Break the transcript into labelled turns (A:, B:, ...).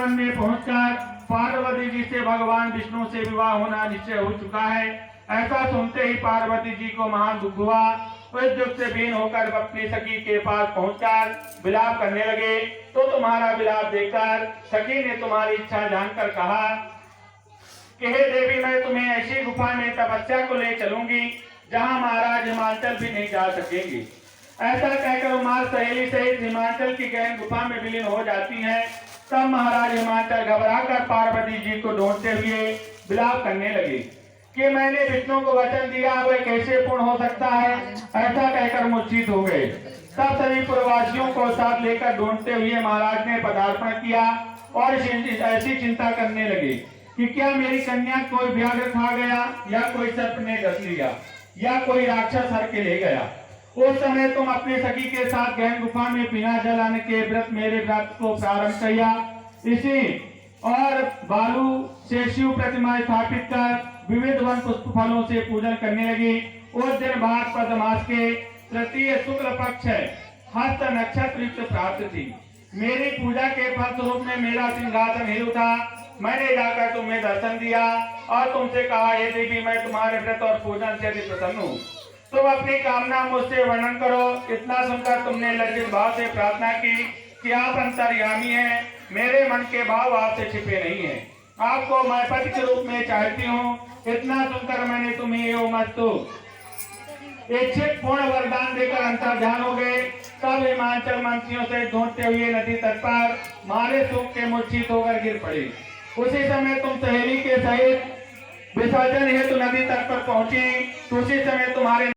A: One में पहुंचकर पार्वती जी से भगवान विष्णु से विवाह होना निश्चय हो चुका है। ऐसा सुनते ही पार्वती जी को महान दुख हुआ। उस दुख से बीन होकर अपनी सखी के पास पहुंचकर विलाप करने लगे। तो तुम्हारा विलाप देखकर सखी ने तुम्हारी इच्छा जानकर कहा कि हे देवी, मैं तुम्हें ऐसी गुफा में तपस्या को ले चलूंगी जहां महाराज हिमाचल भी नहीं जा सकेंगे। ऐसा कहकर उमार सहेली सहित हिमाचल की गहन गुफा में विलीन हो जाती हैं। तब महाराज हिमाचल घबराकर पार्वती जी को ढूंढते हुए विलाप करने लगे कि मैंने विष्णु को वचन दिया, वह कैसे पूर्ण हो सकता है। ऐसा कहकर मूर्छित हो गए। तब सभी पुरवासियों को साथ लेकर ढूंढते हुए महाराज ने पदार्पण किया और ऐसी चिंता करने लगे कि क्या मेरी कन्या कोई व्याघ्र खा गया, या कोई सर्प ने डस लिया, या कोई राक्षस हर के ले गया। उस समय तुम अपनी सखी के साथ गहन गुफा में बिना जल अन्न के व्रत मेरे व्रत को प्रारंभ किया। इसी और बालू से शिव प्रतिमा स्थापित कर विविध वन पुष्प फलों से पूजन करने लगी। उस दिन भाद्रपद मास के तृतीय शुक्ल पक्ष हस्त नक्षत्र युक्त प्राप्त थी। मेरी पूजा के फल स्वरूप में मेरा सिंहासन हिल उठा। मैंने जाकर तुम्हें दर्शन दिया और तुमसे कहा, हे देवी, मैं तुम्हारे व्रत और पूजन से अति प्रसन्न हूँ। तुम अपनी कामना मुझसे वर्णन करो। इतना सुनकर तुमने लज्जित भाव से प्रार्थना की कि आप अंतर्यामी हैं, मेरे मन के भाव आपसे छिपे नहीं हैं। आपको मैं पति के रूप में चाहती हूँ। इतना सुनकर मैंने तुम्हें एवं मस्तु इच्छित पूर्ण वरदान देकर अंतर्ध्यान हो गए। तब हिमाचल मंत्रियों से ढूंढते हुए नदी तट पर मारे सूख के मूर्छित होकर गिर पड़े। उसी समय तुम सहेली के सहित विसर्जन हेतु नदी तट पर पहुंची। उसी समय तुम्हारे